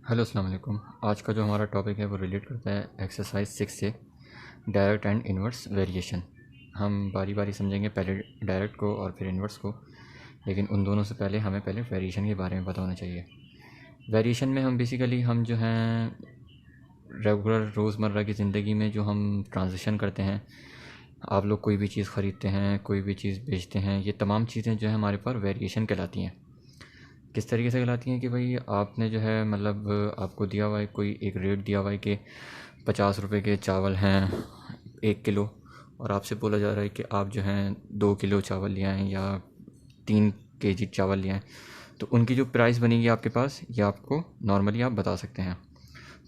Hello अस्सलाम वालेकुम। आज का जो हमारा टॉपिक है वो रिलेट करता है एक्सरसाइज 6 से डायरेक्ट एंड इन्वर्स वेरिएशन। हम बारी बारी समझेंगे, पहले डायरेक्ट को और फिर इन्वर्स को, लेकिन उन दोनों से पहले हमें पहले वेरिएशन के बारे में पता होना चाहिए। वेरिएशन में हम बेसिकली हम जो हैं रेगुलर रोज़मर्रा की ज़िंदगी में जो हम ट्रांजिशन करते हैं, आप लोग कोई भी चीज़ ख़रीदते हैं, कोई भी चीज़ बेचते हैं, ये तमाम चीज़ें जो है हमारे पर वेरिएशन कहलाती हैं। किस तरीके से कहलाती हैं कि भाई आपने जो है मतलब आपको दिया हुआ है कोई एक रेट दिया हुआ है कि 50 रुपये के चावल हैं 1 किलो, और आपसे बोला जा रहा है कि आप जो हैं 2 किलो चावल ले आएँ या 3 kg चावल ले आएँ। तो उनकी जो प्राइस बनेगी आपके पास, ये आपको नॉर्मली आप बता सकते हैं।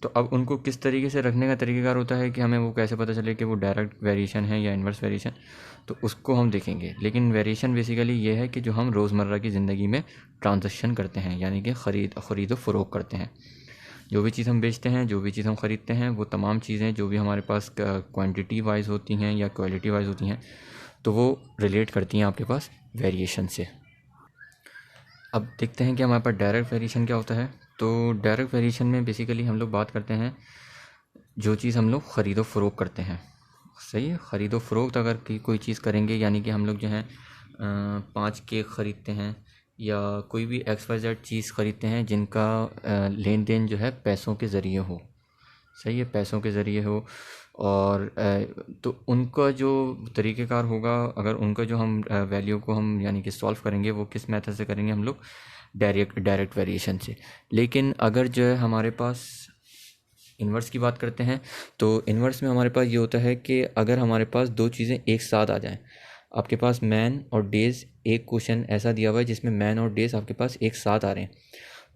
तो अब उनको किस तरीके से रखने का तरीक़ाकार होता है कि हमें वो कैसे पता चले कि वो डायरेक्ट वेरिएशन है या इन्वर्स वेरिएशन, तो उसको हम देखेंगे। लेकिन वेरिएशन बेसिकली ये है कि जो हम रोज़मर्रा की ज़िंदगी में ट्रांजैक्शन करते हैं, यानी कि ख़रीद व फ़रोख्त करते हैं। जो भी चीज़ हम बेचते हैं, जो भी चीज़ हम ख़रीदते हैं, वो तमाम चीज़ें जो भी हमारे पास क्वांटिटी वाइज होती हैं या क्वालिटी वाइज होती हैं, तो वो रिलेट करती हैं आपके पास वेरिएशन से। अब देखते हैं कि हमारे पास डायरेक्ट वेरिएशन क्या होता है। तो डायरेक्ट वेरिएशन में बेसिकली हम लोग बात करते हैं जो चीज़ हम लोग ख़रीदो फ़रोख्त करते हैं। सही है, ख़रीदो फ़रोख्त अगर कोई चीज़ करेंगे, यानी कि हम लोग जो है 5 केक ख़रीदते हैं या कोई भी XYZ चीज़ ख़रीदते हैं जिनका लेन देन जो है पैसों के ज़रिए हो। सही है, पैसों के ज़रिए हो। और तो उनका जो तरीक़ेकार होगा, अगर उनका जो हम वैल्यू को हम यानी कि सॉल्व करेंगे, वो किस मेथड से करेंगे हम लोग, डायरेक्ट वेरिएशन से। लेकिन अगर जो है हमारे पास इन्वर्स की बात करते हैं, तो इन्वर्स में हमारे पास ये होता है कि अगर हमारे पास दो चीज़ें एक साथ आ जाएं, आपके पास मैन और डेज़, एक क्वेश्चन ऐसा दिया हुआ है जिसमें मैन और डेज़ आपके पास एक साथ आ रहे हैं,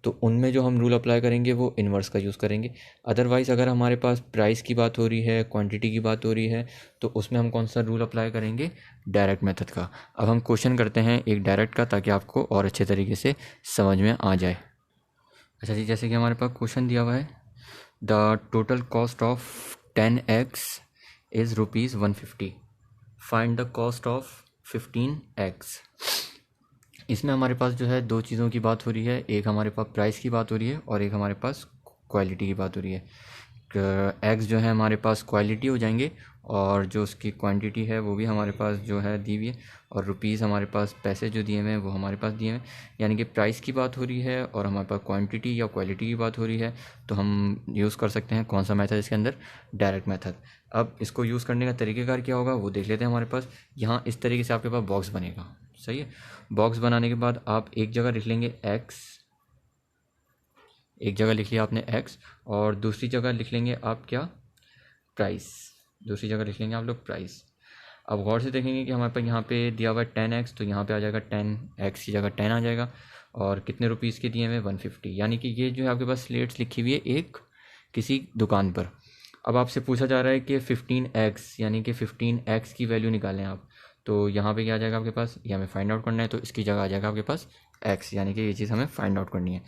तो उनमें जो हम रूल अप्लाई करेंगे वो इन्वर्स का यूज़ करेंगे। अदरवाइज़ अगर हमारे पास प्राइस की बात हो रही है, क्वांटिटी की बात हो रही है, तो उसमें हम कौन सा रूल अप्लाई करेंगे, डायरेक्ट मेथड का। अब हम क्वेश्चन करते हैं एक डायरेक्ट का, ताकि आपको और अच्छे तरीके से समझ में आ जाए। अच्छा जी, जैसे कि हमारे पास क्वेश्चन दिया हुआ है, the total cost of 10 eggs is ₹150, find the cost of 15 eggs। इसमें हमारे पास जो है दो चीज़ों की बात हो रही है, एक हमारे पास प्राइस की बात हो रही है और एक हमारे पास क्वालिटी की बात हो रही है। एग्स जो है हमारे पास क्वालिटी हो जाएंगे, और जो उसकी क्वांटिटी है वो भी हमारे पास जो है दी हुई है, और रुपीज़ हमारे पास पैसे जो दिए हुए हैं वो हमारे पास दिए हुए हैं। यानी कि प्राइस की बात हो रही है और हमारे पास क्वांटिटी या क्वालिटी की बात हो रही है, तो हम यूज़ कर सकते हैं कौन सा मेथड इसके अंदर, डायरेक्ट मेथड। अब इसको यूज़ करने का तरीक़ेकार क्या होगा वो देख लेते हैं। हमारे पास यहाँ इस तरीके से आपके पास बॉक्स बनेगा। सही है, बॉक्स बनाने के बाद आप एक जगह लिख लेंगे एक्स, एक जगह लिख लिया आपने एक्स, और दूसरी जगह लिख लेंगे आप क्या, प्राइस। दूसरी जगह लिख लेंगे आप लोग प्राइस। अब गौर से देखेंगे कि हमारे पास यहाँ पे दिया हुआ है 10x, तो यहाँ पे आ जाएगा 10x की जगह 10 आ जाएगा, और कितने रुपीज़ के दिए हुए 150। यानी कि ये जो है आपके पास स्लेट्स लिखी हुई है एक किसी दुकान पर। अब आपसे पूछा जा रहा है कि 15x यानी कि 15x की वैल्यू निकालें आप, तो यहाँ पे क्या आ जाएगा आपके पास, ये हमें फाइंड आउट करना है, तो इसकी जगह आ जाएगा आपके पास x, यानी कि ये चीज़ हमें फाइंड आउट करनी है।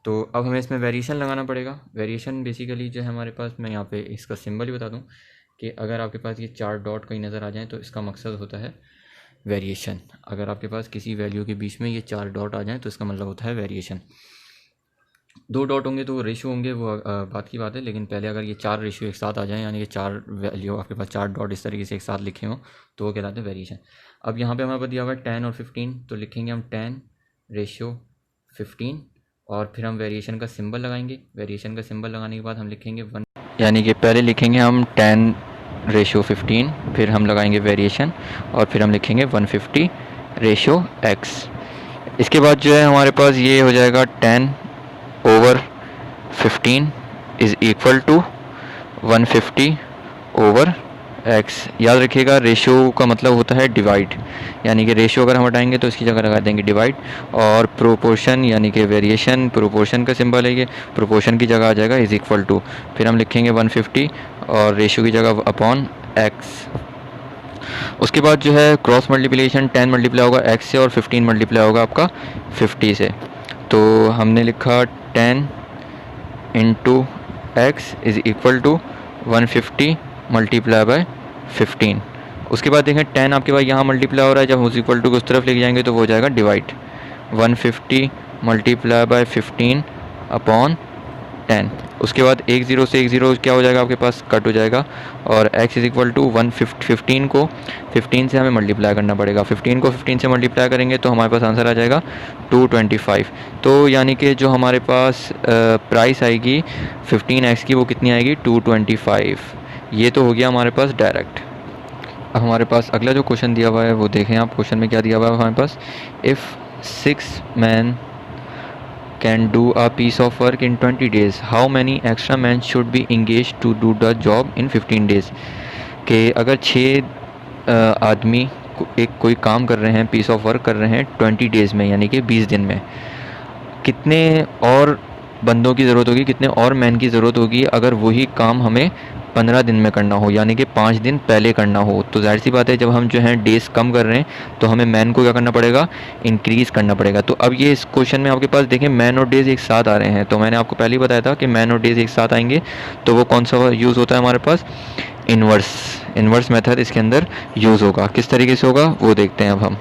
तो अब हमें इसमें वेरिएशन लगाना पड़ेगा। वेरिएशन बेसिकली जो है हमारे पास, मैं यहाँ पे इसका सिंबल ही बता दूँ कि अगर आपके पास ये 4 डॉट कहीं नज़र आ जाएँ तो इसका मकसद होता है वेरिएशन। अगर आपके पास किसी वैल्यू के बीच में ये 4 डॉट आ जाएँ तो इसका मतलब होता है वेरिएशन। 2 डॉट होंगे तो वो रेशियो होंगे, वो बात की बात है। लेकिन पहले अगर ये 4 रेशियो एक साथ आ जाएँ, यानी कि 4 वैल्यू आपके पास 4 डॉट इस तरीके से एक साथ लिखे हों, तो वो कहलाते हैं वेरिएशन। अब यहाँ पे हमारे पास दिया हुआ है 10 और 15, तो लिखेंगे हम 10/15, और फिर हम वेरिएशन का सिंबल लगाएंगे। वेरिएशन का सिंबल लगाने के बाद हम लिखेंगे 1, यानी कि पहले लिखेंगे हम 10/15, फिर हम लगाएंगे वेरिएशन, और फिर हम लिखेंगे 150/x। इसके बाद जो है हमारे पास ये हो जाएगा 10/15 इज़ इक्वल टू 150/x। याद रखिएगा, रेशियो का मतलब होता है डिवाइड, यानी कि रेशियो अगर हम हटाएंगे तो इसकी जगह लगा देंगे डिवाइड। और प्रोपोर्शन यानी कि वेरिएशन, प्रोपोर्शन का सिंबल है ये, प्रोपोर्शन की जगह आ जाएगा इज़ इक्वल टू, फिर हम लिखेंगे 150 और रेशियो की जगह अपॉन x। उसके बाद जो है क्रॉस मल्टीप्लिकेशन, 10 मल्टीप्लाई होगा x से और 15 मल्टीप्लाई होगा आपका 50 से। तो हमने लिखा 10 into x is equal to 150 multiply by 15। उसके बाद देखें 10 आपके पास यहाँ मल्टीप्लाई हो रहा है, जब उस इक्वल टू को उस तरफ लेके जाएंगे तो वो हो जाएगा डिवाइड। 150 multiply by 15 upon 10। उसके बाद एक ज़ीरो से एक ज़ीरो क्या हो जाएगा आपके पास, कट हो जाएगा, और x इज़ इक्वल टू 15 को 15 से हमें मल्टीप्लाई करना पड़ेगा। 15 को 15 से मल्टीप्लाई करेंगे तो हमारे पास आंसर आ जाएगा 225। तो यानी कि जो हमारे पास प्राइस आएगी 15x की वो कितनी आएगी, 225। ये तो हो गया हमारे पास डायरेक्ट। अब हमारे पास अगला जो क्वेश्चन दिया हुआ है वो देखें आप। क्वेश्चन में क्या दिया हुआ है हमारे पास, if 6 men can do a piece of work in 20 days, how many extra men should be engaged to do the job in 15 days? कि अगर 6 आदमी कोई काम कर रहे हैं, पीस ऑफ वर्क कर रहे हैं 20 डेज़ में, यानी कि 20 दिन में, कितने और बंदों की ज़रूरत होगी, कितने और मैन की ज़रूरत होगी अगर वही काम हमें 15 दिन में करना हो, यानी कि 5 दिन पहले करना हो। तो जाहिर सी बात है जब हम जो है डेज़ कम कर रहे हैं तो हमें मैन को क्या करना पड़ेगा, इंक्रीज़ करना पड़ेगा। तो अब ये इस क्वेश्चन में आपके पास देखें मैन और डेज़ एक साथ आ रहे हैं। तो मैंने आपको पहले ही बताया था कि मैन और डेज़ एक साथ आएंगे तो वो कौन सा यूज़ होता है हमारे पास, इन्वर्स मेथड इसके अंदर यूज़ होगा। किस तरीके से होगा वो देखते हैं अब हम।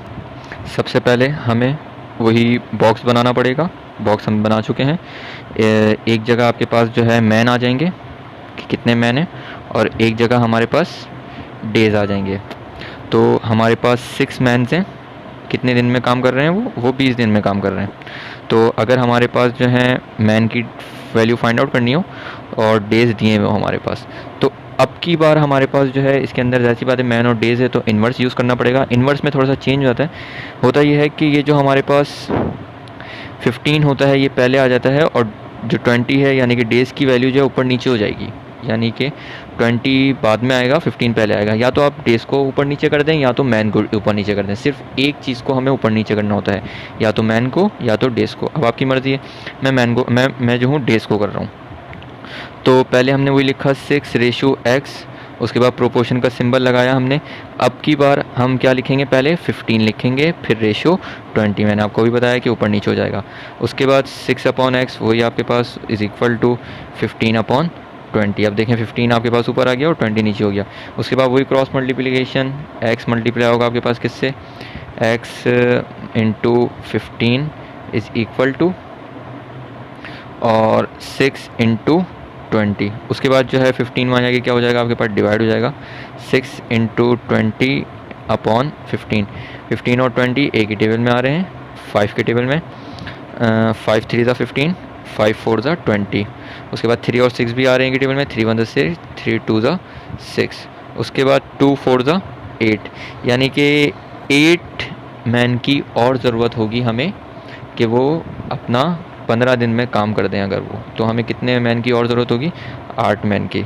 सबसे पहले हमें वही बॉक्स बनाना पड़ेगा। बॉक्स हम बना चुके हैं। एक जगह आपके पास जो है मैन आ जाएंगे कि कितने मैन हैं, और एक जगह हमारे पास डेज़ आ जाएंगे। तो हमारे पास 6 मैन्स हैं, कितने दिन में काम कर रहे हैं वो 20 दिन में काम कर रहे हैं। तो अगर हमारे पास जो है मैन की वैल्यू फाइंड आउट करनी हो और डेज़ दिए हुए हमारे पास, तो अब की बार हमारे पास जो है इसके अंदर जैसी बात है मैन और डेज़ है तो इन्वर्स यूज़ करना पड़ेगा। इन्वर्स में थोड़ा सा चेंज होता है, होता ये है कि ये जो हमारे पास 15 होता है ये पहले आ जाता है, और जो 20 है यानी कि डेज़ की वैल्यू जो है ऊपर नीचे हो जाएगी, यानी कि 20 बाद में आएगा 15 पहले आएगा। या तो आप डेज़ को ऊपर नीचे कर दें या तो मैन को ऊपर नीचे कर दें। सिर्फ एक चीज़ को हमें ऊपर नीचे करना होता है, या तो मैन को या तो डेज़ को। अब आपकी मर्ज़ी है, मैं जो हूँ डेज़ को कर रहा हूँ। तो पहले हमने वही लिखा 6:x, उसके बाद प्रोपोर्शन का सिंबल लगाया हमने। अब की बार हम क्या लिखेंगे, पहले 15 लिखेंगे, फिर रेशो 20। मैंने आपको भी बताया कि ऊपर नीचे हो जाएगा। उसके बाद 6/x वही आपके पास इज़ इक्वल टू 15/20। अब देखें 15 आपके पास ऊपर आ गया और 20 नीचे हो गया। उसके बाद वही क्रॉस मल्टीप्लिकेशन, x मल्टीप्लाई होगा आपके पास किससे, x into 15 is equal to और 6 इंटू 20। उसके बाद जो है 15 में आ जाएगी, क्या हो जाएगा आपके पास, डिवाइड हो जाएगा 6 इंटू 20/15। 15 और 20 एक ही टेबल में आ रहे हैं, 5 के टेबल में। 5 3 15, 5 4 20। उसके बाद 3 और 6 भी आ रहे हैं टेबल में, 3 1 6, 3 2 6। उसके बाद 2 4 8, यानी कि 8 मैन की और ज़रूरत होगी हमें कि वो अपना 15 दिन में काम कर दें अगर वो। तो हमें कितने मैन की और ज़रूरत होगी, 8 मैन की।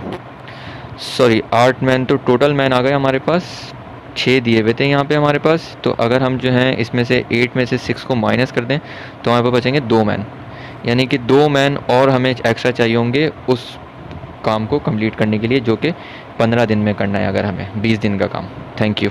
8 मैन। तो टोटल मैन आ गए हमारे पास, 6 दिए हुए थे यहाँ पे हमारे पास। तो अगर हम जो हैं इसमें से 8 में से 6 को माइनस कर दें तो हमारे पास बचेंगे 2 मैन, यानी कि 2 मैन और हमें एक्स्ट्रा चाहिए होंगे उस काम को कंप्लीट करने के लिए, जो कि 15 दिन में करना है अगर हमें 20 दिन का काम। Thank you.